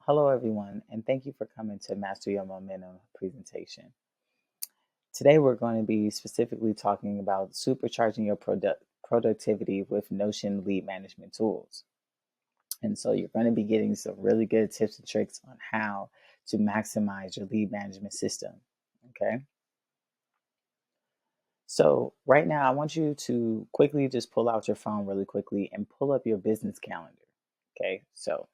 Hello, everyone, and thank you for coming to Master Your Momentum presentation. Today, we're going to be specifically talking about supercharging your productivity with Notion lead management tools. And so, you're going to be getting some really good tips and tricks on how to maximize your lead management system. Okay. So, right now, I want you to quickly just pull out your phone really quickly and pull up your business calendar. Okay. So,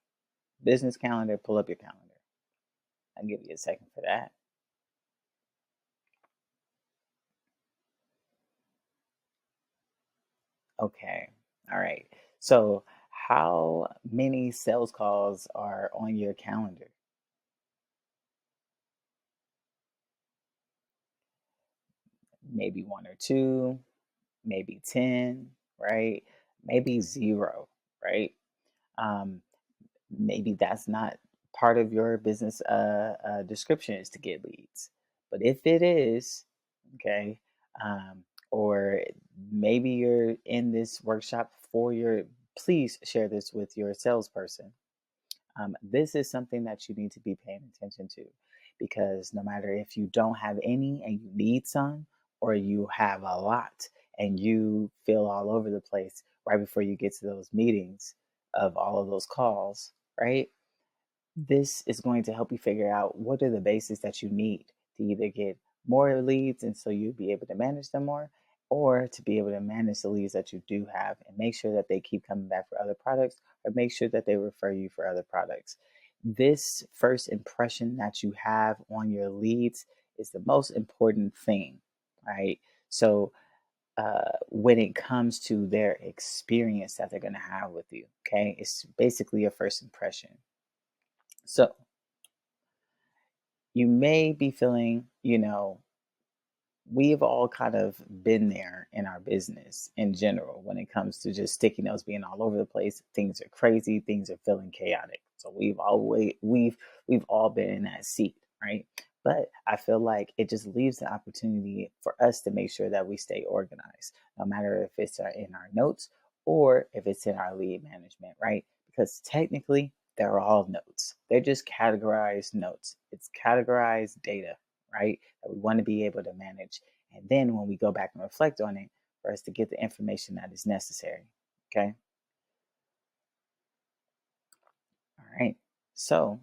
business calendar, pull up your calendar. I'll give you a second for that. Okay. All right. So, how many sales calls are on your calendar? Maybe one or two, maybe 10, right? Maybe zero, right? Um, Maybe that's not part of your business description is to get leads. But if it is, okay, um, or maybe you're in this workshop for your, please share this with your salesperson. This is something that you need to be paying attention to because no matter if you don't have any and you need some, or you have a lot and you feel all over the place right before you get to those meetings of all of those calls, right? This is going to help you figure out what are the bases that you need to either get more leads and so you'll be able to manage them more, or to be able to manage the leads that you do have and make sure that they keep coming back for other products or make sure that they refer you for other products. This first impression that you have on your leads is the most important thing, right? So, when it comes to their experience that they're going to have with you, okay, it's basically a first impression. So, you may be feeling, we've all kind of been there in our business in general when it comes to just sticky notes being all over the place. Things are crazy, things are feeling chaotic. So we've all been in that seat, right? But I feel like it just leaves the opportunity for us to make sure that we stay organized, no matter if it's in our notes or if it's in our lead management, right? Because technically they're all notes. They're just categorized notes. It's categorized data, right? That we want to be able to manage. And then when we go back and reflect on it, for us to get the information that is necessary. Okay. All right. So,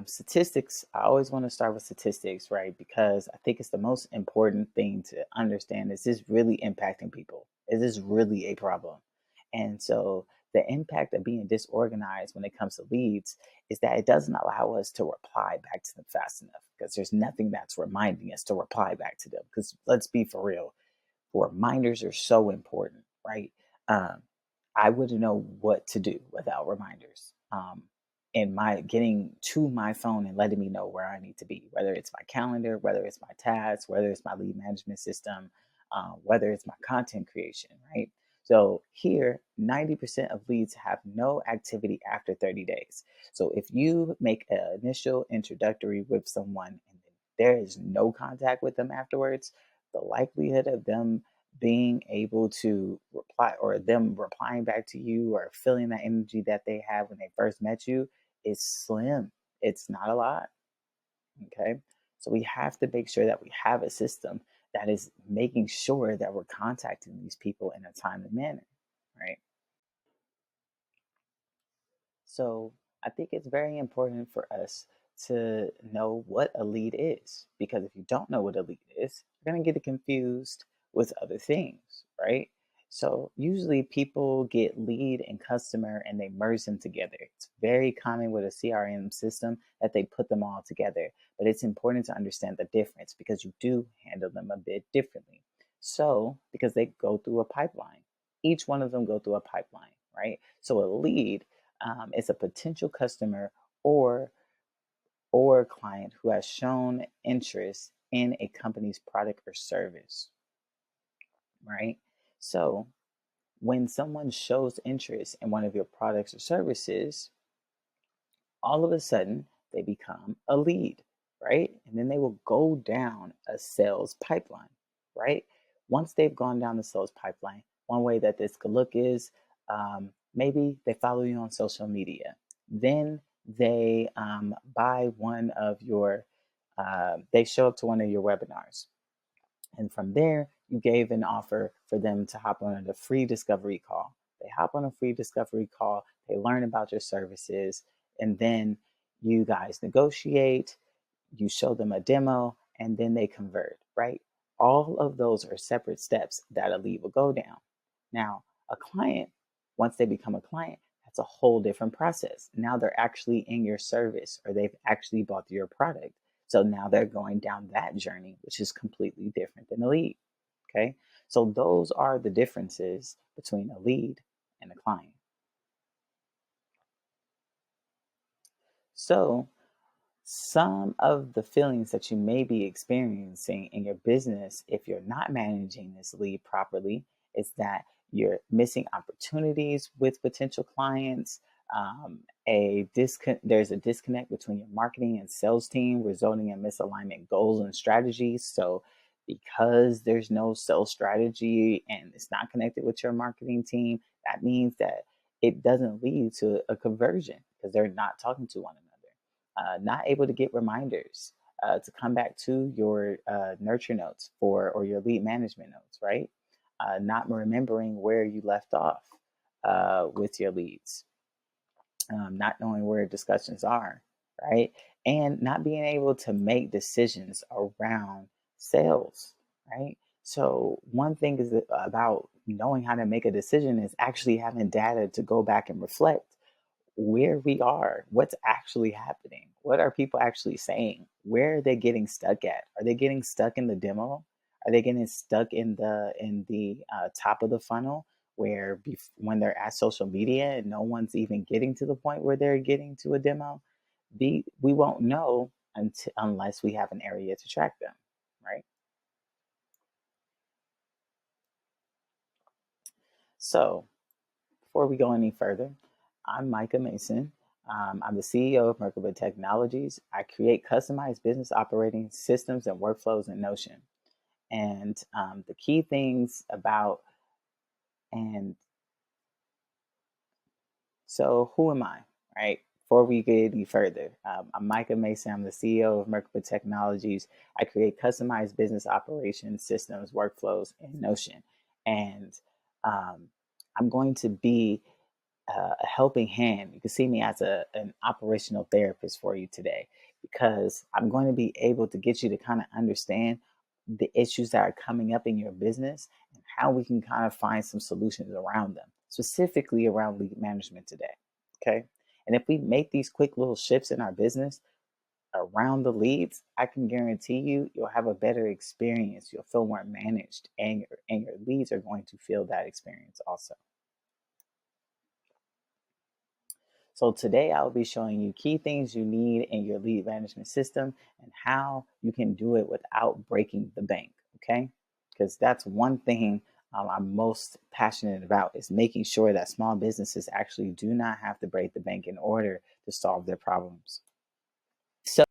statistics, I always want to start with statistics, right? Because I think it's the most important thing to understand. Is this really impacting people? Is this really a problem? And so, the impact of being disorganized when it comes to leads is that it doesn't allow us to reply back to them fast enough because there's nothing that's reminding us to reply back to them. Because let's be for real, reminders are so important, right? Um, I wouldn't know what to do without reminders. And my getting to my phone and letting me know where I need to be, whether it's my calendar, whether it's my tasks, whether it's my lead management system, whether it's my content creation, right? So here, 90% of leads have no activity after 30 days. So if you make an initial introductory with someone and there is no contact with them afterwards, the likelihood of them being able to reply or them replying back to you or feeling that energy that they have when they first met you is slim. It's not a lot. Okay. So we have to make sure that we have a system that is making sure that we're contacting these people in a timely manner. Right. So I think it's very important for us to know what a lead is, because if you don't know what a lead is, you're going to get it confused with other things, right? So usually people get lead and customer and they merge them together. It's very common with a CRM system that they put them all together, but it's important to understand the difference because you do handle them a bit differently. So, because they go through a pipeline, each one of them go through a pipeline, right? So a lead is a potential customer or client who has shown interest in a company's product or service, right? So when someone shows interest in one of your products or services, all of a sudden they become a lead, right? And then they will go down a sales pipeline, right? Once they've gone down the sales pipeline, one way that this could look is maybe they follow you on social media. Then they buy one of your, they show up to one of your webinars. And from there, you gave an offer for them to hop on a free discovery call. They hop on a free discovery call, they learn about your services, and then you guys negotiate, you show them a demo, and then they convert, right? All of those are separate steps that a lead will go down. Now, a client, once they become a client, that's a whole different process. Now they're actually in your service or they've actually bought your product. So now they're going down that journey, which is completely different than a lead. Okay. So those are the differences between a lead and a client. So some of the feelings that you may be experiencing in your business if you're not managing this lead properly is that you're missing opportunities with potential clients. There's a disconnect between your marketing and sales team, resulting in misalignment goals and strategies. So, because there's no sales strategy and it's not connected with your marketing team, that means that it doesn't lead to a conversion because they're not talking to one another. Not able to get reminders to come back to your nurture notes for or your lead management notes, right? Not remembering where you left off with your leads, not knowing where discussions are, right? And not being able to make decisions around sales, right? So, one thing is about knowing how to make a decision is actually having data to go back and reflect where we are, what's actually happening, what are people actually saying, where are they getting stuck at? Are they getting stuck in the demo? Are they getting stuck in the top of the funnel where when they're at social media and no one's even getting to the point where they're getting to a demo? We won't know unless we have an area to track them, right? So before we go any further, I'm Micah Mason. I'm the CEO of Merkaba Technologies. I create customized business operating systems and workflows in Notion. And the key things about, and so who am I, right? Before we get any further, I'm Micah Mason. I'm the CEO of Merkaba Technologies. I create customized business operations systems, workflows in Notion. And um, I'm going to be a helping hand. You can see me as an operational therapist for you today because I'm going to be able to get you to kind of understand the issues that are coming up in your business and how we can kind of find some solutions around them, specifically around lead management today. Okay. And if we make these quick little shifts in our business around the leads, I can guarantee you'll have a better experience. You'll feel more managed, and your leads are going to feel that experience also. So today I'll be showing you key things you need in your lead management system and how you can do it without breaking the bank, okay? Because that's one thing I'm most passionate about is making sure that small businesses actually do not have to break the bank in order to solve their problems. So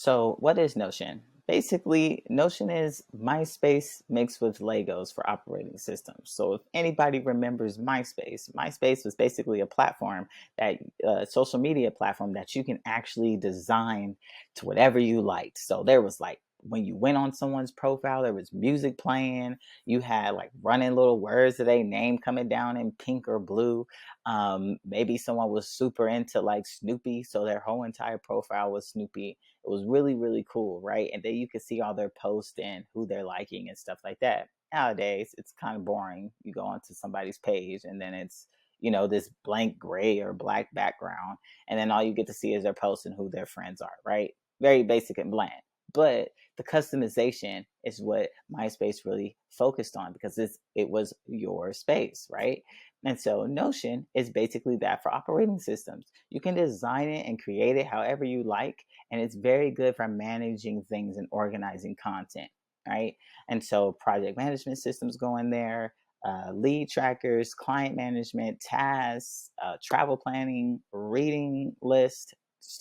So, what is Notion? Basically, Notion is MySpace mixed with Legos for operating systems. So, if anybody remembers MySpace, MySpace was basically a platform that, social media platform that you can actually design to whatever you liked. So, there was like when you went on someone's profile, there was music playing. You had like running little words of their name coming down in pink or blue. Maybe someone was super into like Snoopy, so their whole entire profile was Snoopy. It was really, really cool, right? And then you can see all their posts and who they're liking and stuff like that. Nowadays, it's kind of boring. You go onto somebody's page and then it's, this blank gray or black background. And then all you get to see is their posts and who their friends are, right? Very basic and bland. But the customization is what MySpace really focused on because it was your space, right? And so Notion is basically that for operating systems. You can design it and create it however you like, and it's very good for managing things and organizing content, right? And so project management systems go in there, lead trackers, client management, tasks, travel planning, reading list,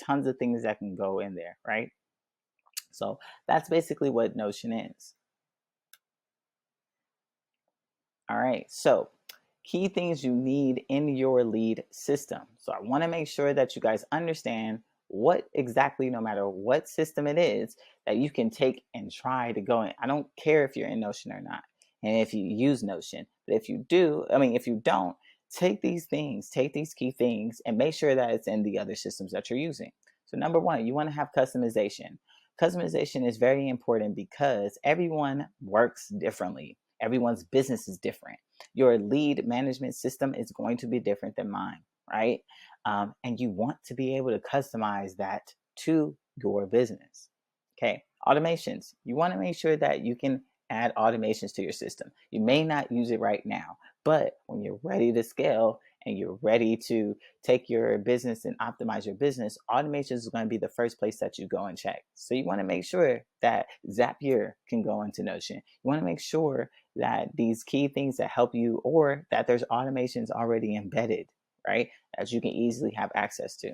tons of things that can go in there, right? So that's basically what Notion is. All right. So Key things you need in your lead system. So I want to make sure that you guys understand what exactly, no matter what system it is, that you can take and try to go in. I don't care if you're in Notion or not, and if you use Notion, but if you do, if you don't, take these things, take these key things, and make sure that it's in the other systems that you're using. So number one, you want to have customization. Customization is very important because everyone works differently. Everyone's business is different. Your lead management system is going to be different than mine, right? And you want to be able to customize that to your business. Okay, automations. You want to make sure that you can add automations to your system. You may not use it right now, but when you're ready to scale and you're ready to take your business and optimize your business, automations is going to be the first place that you go and check. So you want to make sure that Zapier can go into Notion. You want to make sure that these key things that help you, or that there's automations already embedded, right, that you can easily have access to.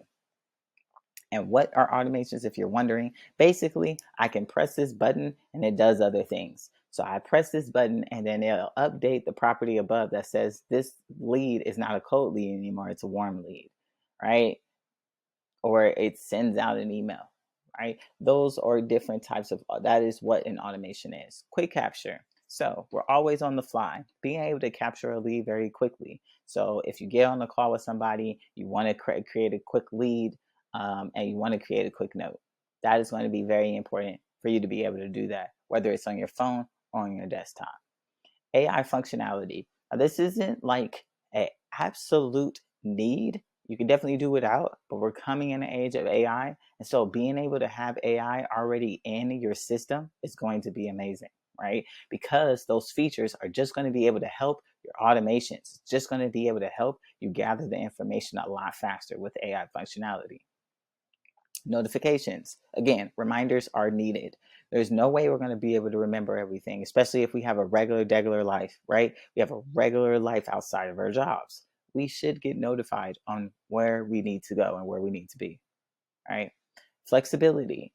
And what are automations, if you're wondering? Basically, I can press this button and it does other things. So I press this button and then it'll update the property above that says this lead is not a cold lead anymore, it's a warm lead, right? Or it sends out an email, right? Those are different types of, that is what an automation is. Quick capture. So we're always on the fly, being able to capture a lead very quickly. So if you get on a call with somebody, you want to create a quick lead, and you want to create a quick note. That is going to be very important for you to be able to do that, whether it's on your phone or on your desktop. AI functionality. Now, this isn't like an absolute need. You can definitely do without, but we're coming in an age of AI. And so being able to have AI already in your system is going to be amazing, right? Because those features are just going to be able to help your automations. It's just going to be able to help you gather the information a lot faster with AI functionality. Notifications. Again, reminders are needed. There's no way we're going to be able to remember everything, especially if we have a regular life, right? We have a regular life outside of our jobs. We should get notified on where we need to go and where we need to be, right? Flexibility.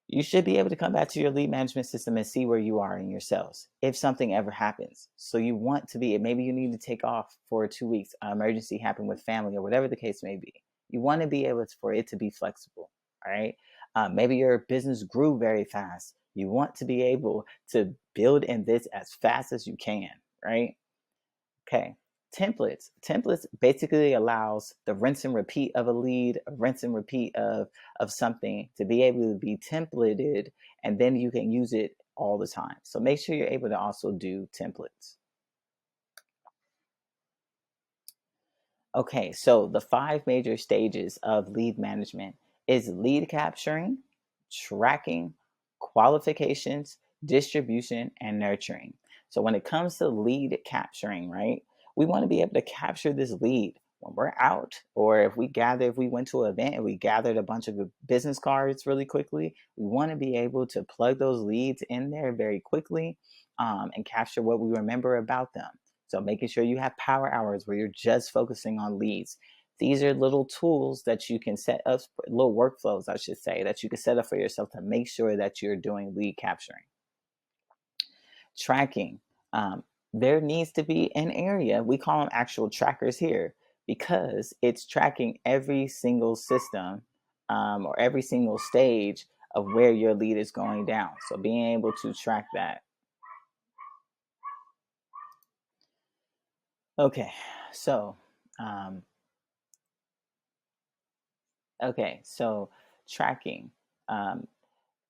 You should be able to come back to your lead management system and see where you are in your sales if something ever happens. So you want to be, maybe you need to take off for 2 weeks, an emergency happened with family or whatever the case may be. You want to be able to, for it to be flexible, all right? Maybe your business grew very fast. You want to be able to build in this as fast as you can, right? Okay. Templates basically allows the rinse and repeat of a lead, a rinse and repeat of something to be able to be templated, and then you can use it all the time. So make sure you're able to also do templates. Okay, so the 5 major stages of lead management is lead capturing, tracking, qualifications, distribution, and nurturing. So when it comes to lead capturing, right, we want to be able to capture this lead when we're out, or if we went to an event and we gathered a bunch of business cards really quickly, we want to be able to plug those leads in there very quickly, and capture what we remember about them. So making sure you have power hours where you're just focusing on leads. These are little tools that you can set up, little workflows, I should say, that you can set up for yourself to make sure that you're doing lead capturing. Tracking. There needs to be an area, we call them actual trackers here, because it's tracking every single system, or every single stage of where your lead is going down. So being able to track that. Okay, so um, tracking. Um,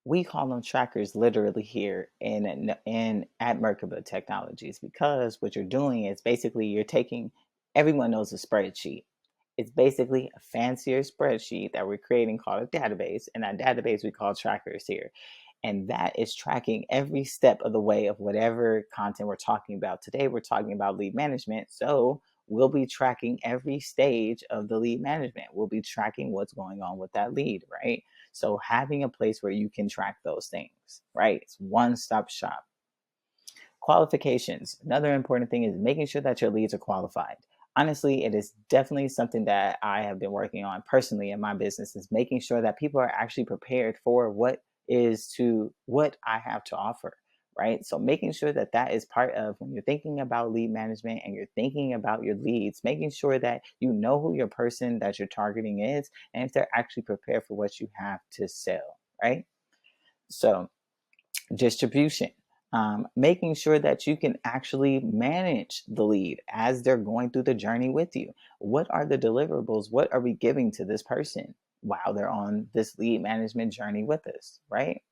we call them trackers literally here in at Merkaba Technologies, because what you're doing is basically you're taking, everyone knows a spreadsheet. It's basically a fancier spreadsheet that we're creating called a database, and that database we call trackers here. And that is tracking every step of the way of whatever content we're talking about. Today, we're talking about lead management. So we'll be tracking every stage of the lead management. We'll be tracking what's going on with that lead, right? So having a place where you can track those things, right? It's one-stop shop. Qualifications. Another important thing is making sure that your leads are qualified. Honestly, it is definitely something that I have been working on personally in my business, is making sure that people are actually prepared for what I have to offer, right? So making sure that that is part of when you're thinking about lead management and you're thinking about your leads, making sure that you know who your person that you're targeting is and if they're actually prepared for what you have to sell, right? So distribution, making sure that you can actually manage the lead as they're going through the journey with you. What are the deliverables? What are we giving to this person while they're on this lead management journey with us, right?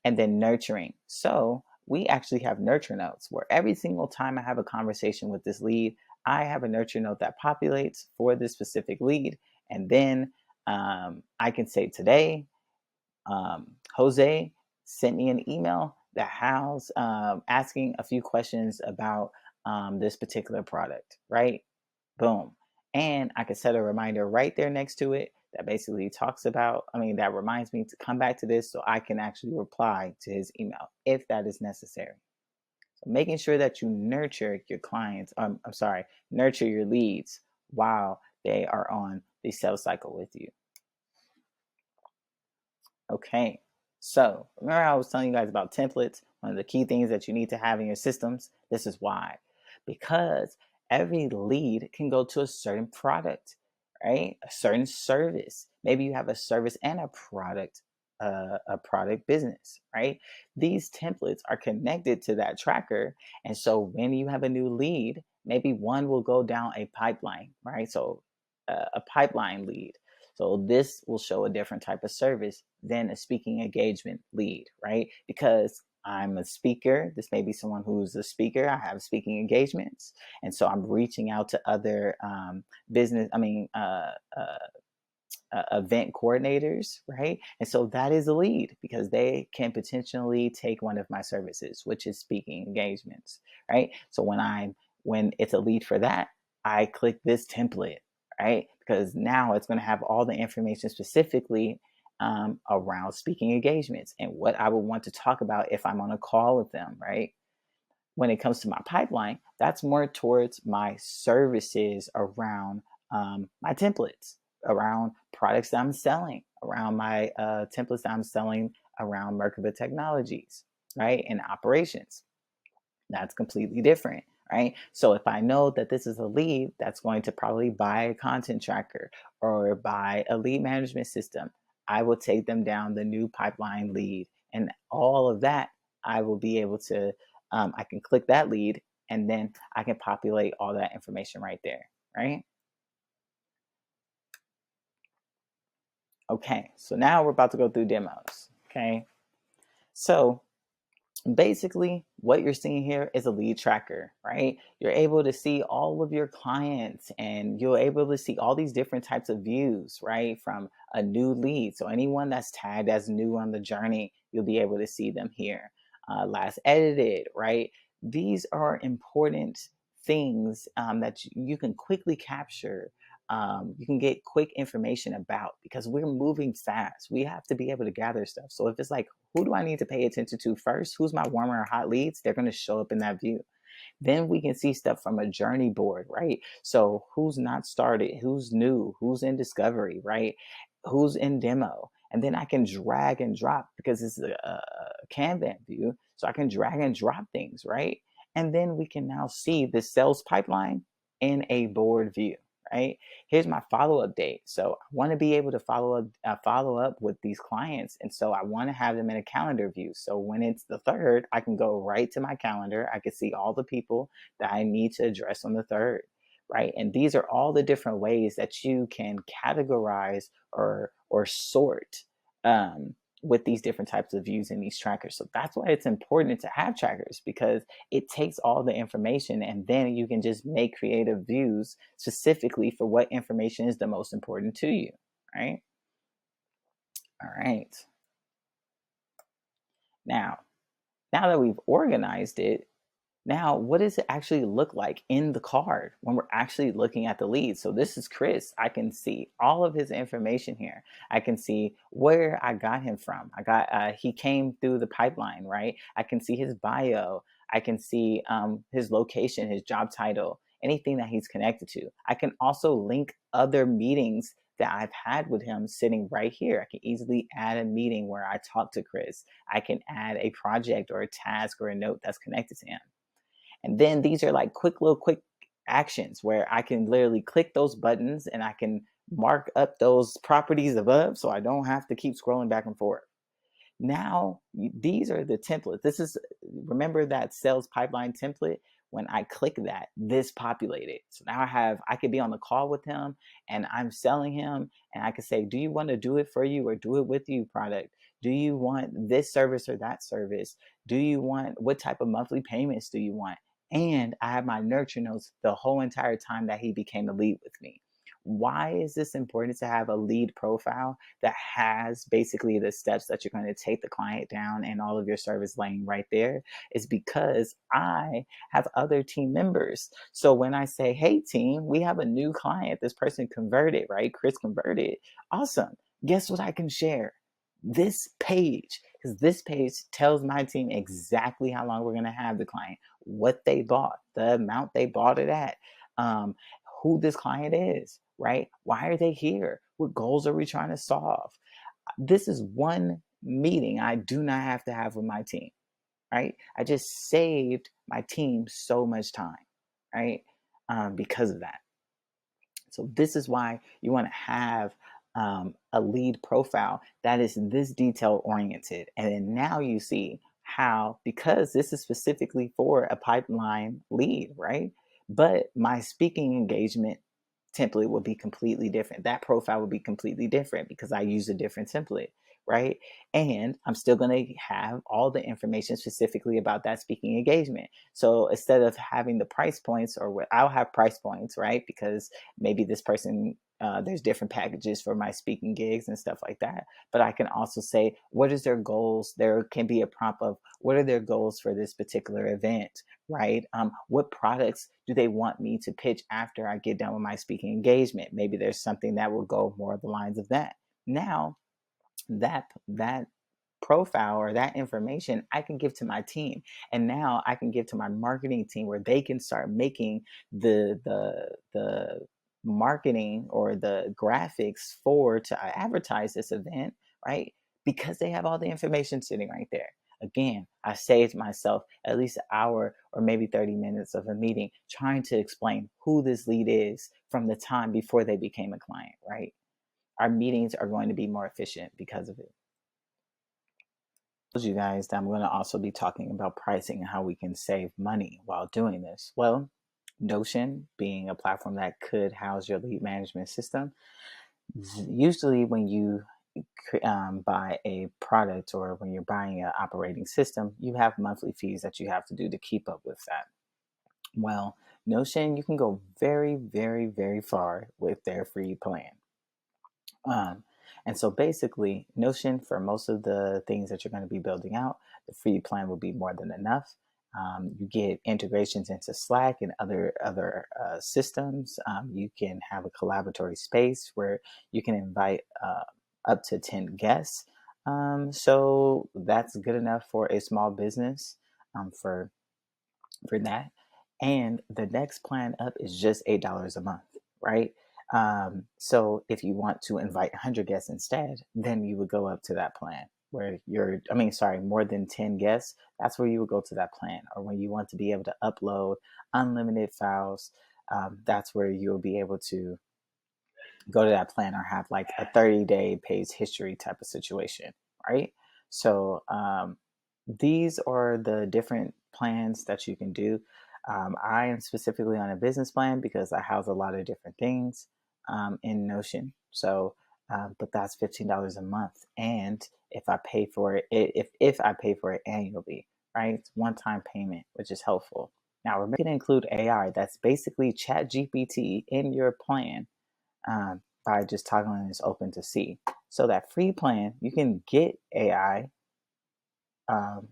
And then nurturing. So we actually have nurture notes where every single time I have a conversation with this lead, I have a nurture note that populates for this specific lead. And then I can say today, Jose sent me an email that has asking a few questions about this particular product, right? Boom. And I could set a reminder right there next to it that basically talks about, that reminds me to come back to this so I can actually reply to his email if that is necessary. So making sure that you nurture your clients, nurture your leads while they are on the sales cycle with you. Okay, so remember I was telling you guys about templates? One of the key things that you need to have in your systems. This is why. Because every lead can go to a certain product, right? A certain service. Maybe you have a service and a product business, right? These templates are connected to that tracker. And so when you have a new lead, maybe one will go down a pipeline, right? So a pipeline lead. So this will show a different type of service than a speaking engagement lead, right? Because I'm a speaker. This may be someone who's a speaker. I have speaking engagements. And so I'm reaching out to other event coordinators, right? And so that is a lead because they can potentially take one of my services, which is speaking engagements, right? So when it's a lead for that, I click this template, right? Because now it's going to have all the information specifically around speaking engagements and what I would want to talk about if I'm on a call with them, right? When it comes to my pipeline, that's more towards my services around my templates, around products that I'm selling, around my templates that I'm selling around Merkaba technologies, right? And operations. That's completely different, right? So if I know that this is a lead that's going to probably buy a content tracker or buy a lead management system, I will take them down the new pipeline lead and all of that. I will be able to, I can click that lead and then I can populate all that information right there, right? Okay, so now we're about to go through demos, okay? So basically what you're seeing here is a lead tracker, right? You're able to see all of your clients and you're able to see all these different types of views, right? From a new lead. So anyone that's tagged as new on the journey, you'll be able to see them here. Last edited, right? These are important things that you can quickly capture. You can get quick information about because we're moving fast. We have to be able to gather stuff. So if it's like, who do I need to pay attention to first? Who's my warmer or hot leads? They're going to show up in that view. Then we can see stuff from a journey board, right? So who's not started, who's new, who's in discovery, right? Who's in demo. And then I can drag and drop because it's a Kanban view. So I can drag and drop things, right? And then we can now see the sales pipeline in a board view, right? Here's my follow-up date. So I want to be able to follow up with these clients. And so I want to have them in a calendar view. So when it's the 3rd, I can go right to my calendar. I can see all the people that I need to address on the 3rd, right? And these are all the different ways that you can categorize or sort with these different types of views in these trackers. So that's why it's important to have trackers because it takes all the information and then you can just make creative views specifically for what information is the most important to you, right? All right. Now that we've organized it, now, what does it actually look like in the card when we're actually looking at the lead? So this is Chris. I can see all of his information here. I can see where I got him from. He came through the pipeline, right? I can see his bio. I can see his location, his job title, anything that he's connected to. I can also link other meetings that I've had with him sitting right here. I can easily add a meeting where I talk to Chris. I can add a project or a task or a note that's connected to him. And then these are like quick actions where I can literally click those buttons and I can mark up those properties above so I don't have to keep scrolling back and forth. Now, these are the templates. This is, remember that sales pipeline template? When I click that, this populated. So now I could be on the call with him and I'm selling him and I could say, do you want to do it for you or do it with you product? Do you want this service or that service? Do you want, what type of monthly payments do you want? And I have my nurture notes the whole entire time that he became a lead with me. Why is this important to have a lead profile that has basically the steps that you're going to take the client down and all of your service laying right there? Is because I have other team members. So when I say, hey team, we have a new client, this person converted, right? Chris converted. Awesome. Guess what I can share? This page, because this page tells my team exactly how long we're going to have the client, what they bought, the amount they bought it at, who this client is, right? Why are they here? What goals are we trying to solve? This is one meeting I do not have to have with my team, right? I just saved my team so much time, right? Because of that. So this is why you want to have a lead profile that is this detail oriented. And then now you see how, because this is specifically for a pipeline lead, right? But my speaking engagement template will be completely different. That profile will be completely different because I use a different template, right? And I'm still going to have all the information specifically about that speaking engagement. So instead of having the price points, or I'll have price points, right? Because maybe this person, there's different packages for my speaking gigs and stuff like that. But I can also say, what is their goals? There can be a prompt of what are their goals for this particular event, right? What products do they want me to pitch after I get done with my speaking engagement? Maybe there's something that will go more of the lines of that. Now, that profile or that information I can give to my team, and now I can give to my marketing team where they can start making the marketing or the graphics for to advertise this event, right? Because they have all the information sitting right there. Again, I saved myself at least an hour or maybe 30 minutes of a meeting trying to explain who this lead is from the time before they became a client, right? Our meetings are going to be more efficient because of it. I told you guys that I'm going to also be talking about pricing and how we can save money while doing this. Well, Notion being a platform that could house your lead management system, usually when you buy a product or when you're buying an operating system, you have monthly fees that you have to do to keep up with that. Well, Notion, you can go very far with their free plan. Um, and so basically, Notion, for most of the things that you're going to be building out, the free plan will be more than enough. You get integrations into Slack and other systems. You can have a collaboratory space where you can invite up to 10 guests. So that's good enough for a small business for that. And the next plan up is just $8 a month, right? So if you want to invite 100 guests instead, then you would go up to that plan where more than 10 guests, that's where you would go to that plan. Or when you want to be able to upload unlimited files, that's where you'll be able to go to that plan or have like a 30-day pays history type of situation, right? So these are the different plans that you can do. I am specifically on a business plan because I house a lot of different things in Notion. So, but that's $15 a month, and if I pay for it, if I pay for it annually, right? It's one-time payment, which is helpful. Now, we're going to include AI. That's basically Chat GPT in your plan by just toggling this open to see. So that free plan, you can get AI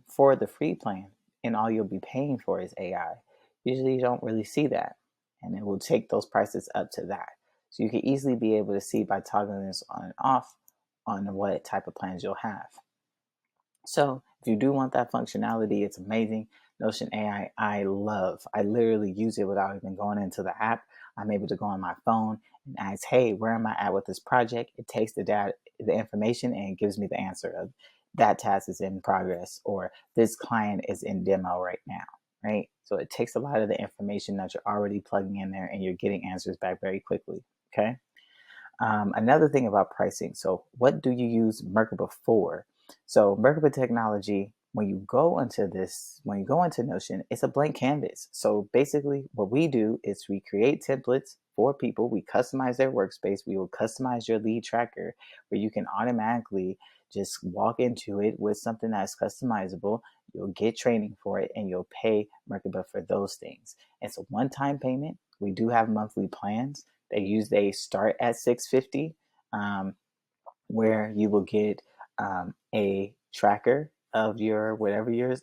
for the free plan, and all you'll be paying for is AI. Usually, you don't really see that, and it will take those prices up to that. So you can easily be able to see by toggling this on and off on what type of plans you'll have. So if you do want that functionality, it's amazing. Notion AI, I love. I literally use it without even going into the app. I'm able to go on my phone and asks, hey, where am I at with this project? It takes the data, the information, and it gives me the answer of that task is in progress or this client is in demo right now, right? So it takes a lot of the information that you're already plugging in there and you're getting answers back very quickly, okay? Another thing about pricing. So, what do you use Merkaba for? So, Merkaba technology, when you go into Notion, it's a blank canvas. So, basically, what we do is we create templates for people. We customize their workspace. We will customize your lead tracker where you can automatically just walk into it with something that's customizable. You'll get training for it and you'll pay Merkaba for those things. It's a one time payment. We do have monthly plans. They start at 650, where you will get a tracker of your whatever your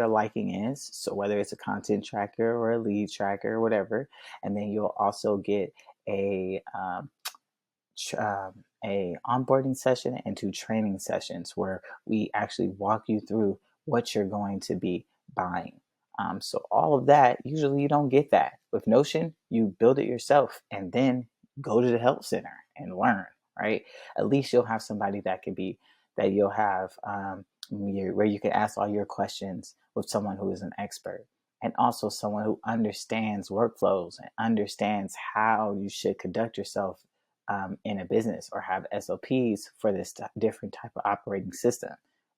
liking is. So whether it's a content tracker or a lead tracker or whatever, and then you'll also get a a onboarding session and 2 training sessions where we actually walk you through what you're going to be buying. So all of that, usually you don't get that. With Notion, you build it yourself and then go to the help center and learn, right? At least you'll have somebody that you'll have where you can ask all your questions with someone who is an expert and also someone who understands workflows and understands how you should conduct yourself in a business or have SOPs for this different type of operating system,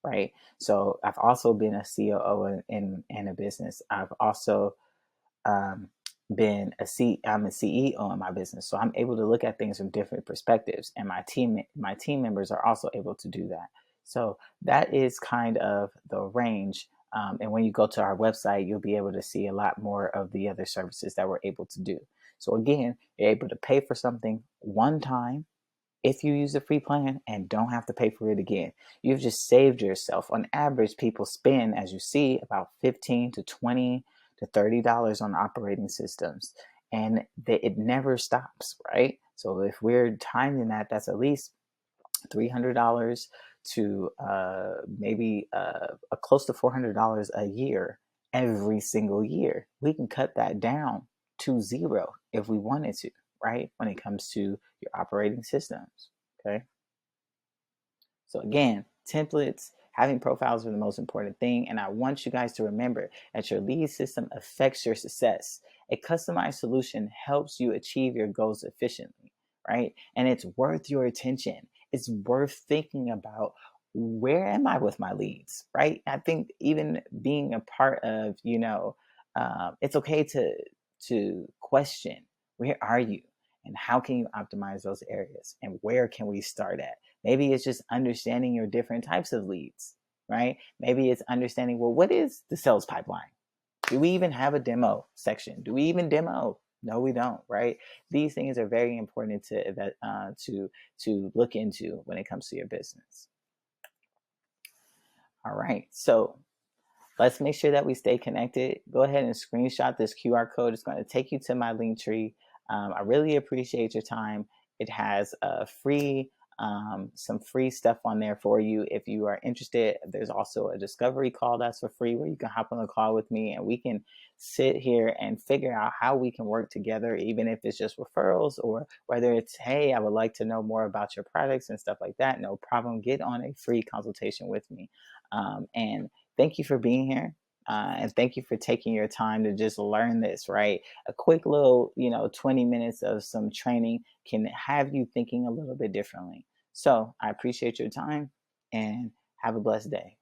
right? So I've also been a COO in a business. I've also um, I'm a CEO in my business, so I'm able to look at things from different perspectives, and my team members are also able to do that. So that is kind of the range. And when you go to our website, you'll be able to see a lot more of the other services that we're able to do. So again, you're able to pay for something one time if you use the free plan and don't have to pay for it again. You've just saved yourself. On average, people spend, as you see, about 15 to 20 to $30 on operating systems, and it never stops, right? So if we're timing that, that's at least $300 to maybe a close to $400 a year every single year. We can cut that down to zero if we wanted to, right? When it comes to your operating systems, okay? So again, templates, having profiles are the most important thing. And I want you guys to remember that your lead system affects your success. A customized solution helps you achieve your goals efficiently, right? And it's worth your attention. It's worth thinking about, where am I with my leads, right? I think even being a part of, it's okay to question, where are you? And how can you optimize those areas? And where can we start at? Maybe it's just understanding your different types of leads, right? Maybe it's understanding, well, what is the sales pipeline? Do we even have a demo section? Do we even demo? No, we don't, right? These things are very important to look into when it comes to your business. All right, so let's make sure that we stay connected. Go ahead and screenshot this QR code. It's going to take you to my link tree. I really appreciate your time. It has some free stuff on there for you if you are interested. There's also a discovery call that's for free where you can hop on a call with me and we can sit here and figure out how we can work together, even if it's just referrals or whether it's, hey, I would like to know more about your products and stuff like that. No problem. Get on a free consultation with me. And thank you for being here. And thank you for taking your time to just learn this, right? A quick little, 20 minutes of some training can have you thinking a little bit differently. So I appreciate your time and have a blessed day.